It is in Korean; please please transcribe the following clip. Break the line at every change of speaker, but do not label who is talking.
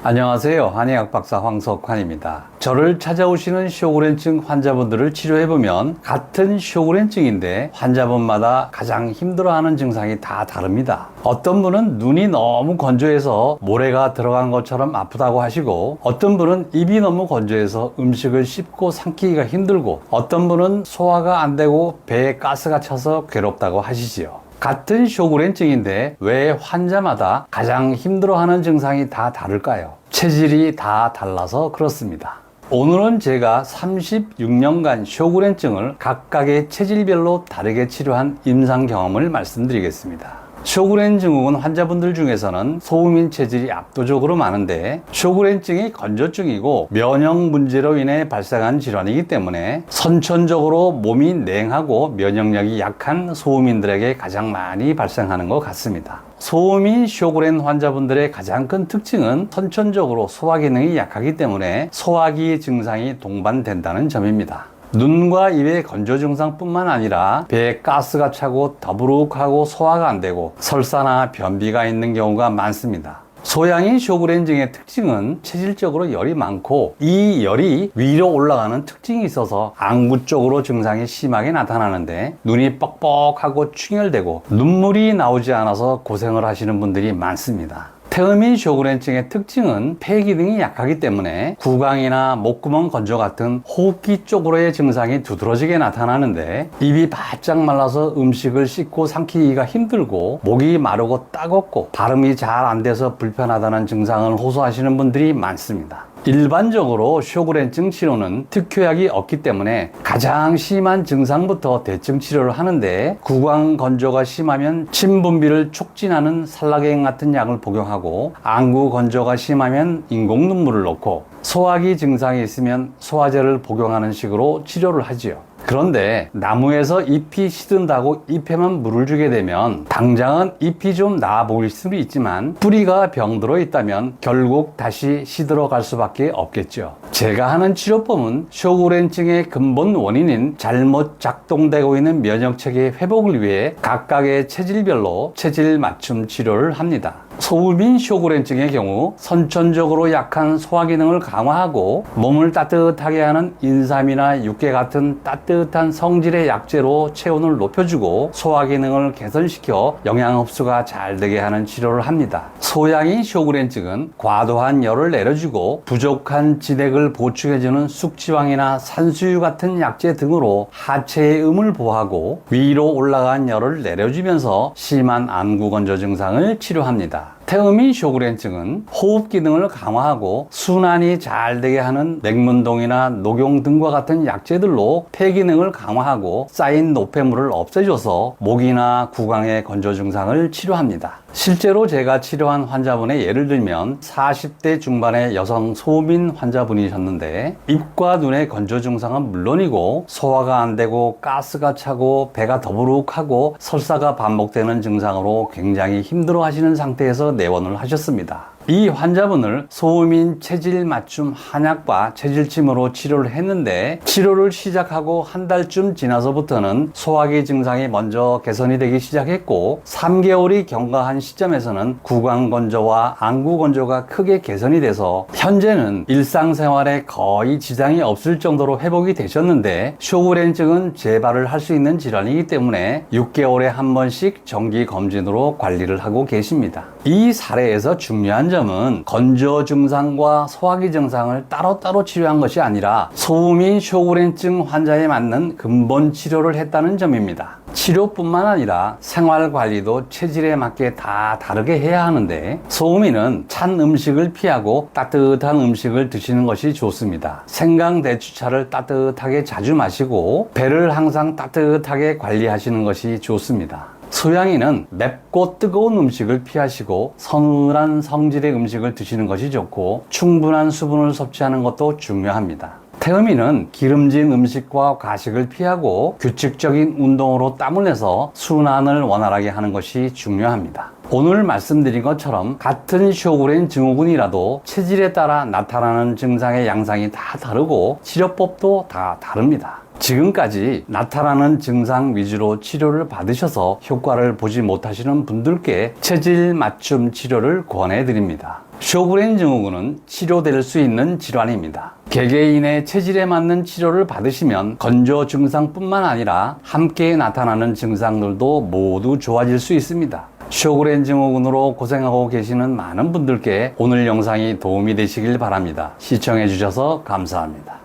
안녕하세요. 한의학 박사 황석환입니다. 저를 찾아오시는 쇼그렌증 환자분들을 치료해보면 같은 쇼그렌증인데 환자분마다 가장 힘들어하는 증상이 다 다릅니다. 어떤 분은 눈이 너무 건조해서 모래가 들어간 것처럼 아프다고 하시고, 어떤 분은 입이 너무 건조해서 음식을 씹고 삼키기가 힘들고, 어떤 분은 소화가 안 되고 배에 가스가 차서 괴롭다고 하시지요. 같은 쇼그렌증인데 왜 환자마다 가장 힘들어하는 증상이 다 다를까요? 체질이 다 달라서 그렇습니다. 오늘은 제가 36년간 쇼그렌증을 각각의 체질별로 다르게 치료한 임상 경험을 말씀드리겠습니다. 쇼그렌 증후군 환자분들 중에서는 소음인 체질이 압도적으로 많은데, 쇼그렌증이 건조증이고 면역 문제로 인해 발생한 질환이기 때문에 선천적으로 몸이 냉하고 면역력이 약한 소음인들에게 가장 많이 발생하는 것 같습니다. 소음인 쇼그렌 환자분들의 가장 큰 특징은 선천적으로 소화 기능이 약하기 때문에 소화기 증상이 동반된다는 점입니다. 눈과 입의 건조 증상뿐만 아니라 배에 가스가 차고 더부룩하고 소화가 안 되고 설사나 변비가 있는 경우가 많습니다. 소양인 쇼그렌증의 특징은 체질적으로 열이 많고, 이 열이 위로 올라가는 특징이 있어서 안구 쪽으로 증상이 심하게 나타나는데, 눈이 뻑뻑하고 충혈되고 눈물이 나오지 않아서 고생을 하시는 분들이 많습니다. 태음인 쇼그렌증의 특징은 폐 기능이 약하기 때문에 구강이나 목구멍 건조 같은 호흡기 쪽으로의 증상이 두드러지게 나타나는데, 입이 바짝 말라서 음식을 씹고 삼키기가 힘들고 목이 마르고 따갑고 발음이 잘 안 돼서 불편하다는 증상을 호소하시는 분들이 많습니다. 일반적으로 쇼그렌증 치료는 특효약이 없기 때문에 가장 심한 증상부터 대증 치료를 하는데, 구강 건조가 심하면 침 분비를 촉진하는 살라겐 같은 약을 복용하고, 안구 건조가 심하면 인공 눈물을 넣고, 소화기 증상이 있으면 소화제를 복용하는 식으로 치료를 하지요. 그런데 나무에서 잎이 시든다고 잎에만 물을 주게 되면 당장은 잎이 좀 나아 보일 수도 있지만, 뿌리가 병들어 있다면 결국 다시 시들어 갈 수밖에 없겠죠. 제가 하는 치료법은 쇼그렌증의 근본 원인인 잘못 작동되고 있는 면역체계의 회복을 위해 각각의 체질별로 체질 맞춤 치료를 합니다. 소음인 쇼그렌증의 경우 선천적으로 약한 소화 기능을 강화하고 몸을 따뜻하게 하는 인삼이나 육개 같은 따뜻한 성질의 약재로 체온을 높여주고 소화 기능을 개선시켜 영양 흡수가 잘 되게 하는 치료를 합니다. 소양인 쇼그렌증은 과도한 열을 내려주고 부족한 진액을 보충해주는 숙지황이나 산수유 같은 약재 등으로 하체의 음을 보호하고 위로 올라간 열을 내려주면서 심한 안구 건조 증상을 치료합니다. 태음인 쇼그렌증은 호흡 기능을 강화하고 순환이 잘 되게 하는 냉문동이나 녹용 등과 같은 약재들로 폐 기능을 강화하고 쌓인 노폐물을 없애줘서 목이나 구강의 건조 증상을 치료합니다. 실제로 제가 치료한 환자분의 예를 들면 40대 중반의 여성 소음인 환자분이셨는데, 입과 눈의 건조 증상은 물론이고 소화가 안 되고 가스가 차고 배가 더부룩하고 설사가 반복되는 증상으로 굉장히 힘들어 하시는 상태에서 내원을 하셨습니다. 이 환자분을 소음인 체질 맞춤 한약과 체질침으로 치료를 했는데, 치료를 시작하고 한 달쯤 지나서부터는 소화기 증상이 먼저 개선이 되기 시작했고, 3개월이 경과한 시점에서는 구강 건조와 안구 건조가 크게 개선이 돼서 현재는 일상생활에 거의 지장이 없을 정도로 회복이 되셨는데, 쇼그렌증은 재발을 할 수 있는 질환이기 때문에 6개월에 한 번씩 정기 검진으로 관리를 하고 계십니다. 이 사례에서 중요한 점은 건조 증상과 소화기 증상을 따로따로 치료한 것이 아니라 소음인 쇼그렌증 환자에 맞는 근본 치료를 했다는 점입니다. 치료뿐만 아니라 생활관리도 체질에 맞게 다 다르게 해야 하는데, 소음인은 찬 음식을 피하고 따뜻한 음식을 드시는 것이 좋습니다. 생강대추차를 따뜻하게 자주 마시고 배를 항상 따뜻하게 관리하시는 것이 좋습니다. 소양인은 맵고 뜨거운 음식을 피하시고 서늘한 성질의 음식을 드시는 것이 좋고, 충분한 수분을 섭취하는 것도 중요합니다. 태음인은 기름진 음식과 과식을 피하고 규칙적인 운동으로 땀을 내서 순환을 원활하게 하는 것이 중요합니다. 오늘 말씀드린 것처럼 같은 쇼그렌 증후군이라도 체질에 따라 나타나는 증상의 양상이 다 다르고 치료법도 다 다릅니다. 지금까지 나타나는 증상 위주로 치료를 받으셔서 효과를 보지 못하시는 분들께 체질 맞춤 치료를 권해 드립니다. 쇼그렌 증후군은 치료될 수 있는 질환입니다. 개개인의 체질에 맞는 치료를 받으시면 건조 증상뿐만 아니라 함께 나타나는 증상들도 모두 좋아질 수 있습니다. 쇼그렌 증후군으로 고생하고 계시는 많은 분들께 오늘 영상이 도움이 되시길 바랍니다. 시청해 주셔서 감사합니다.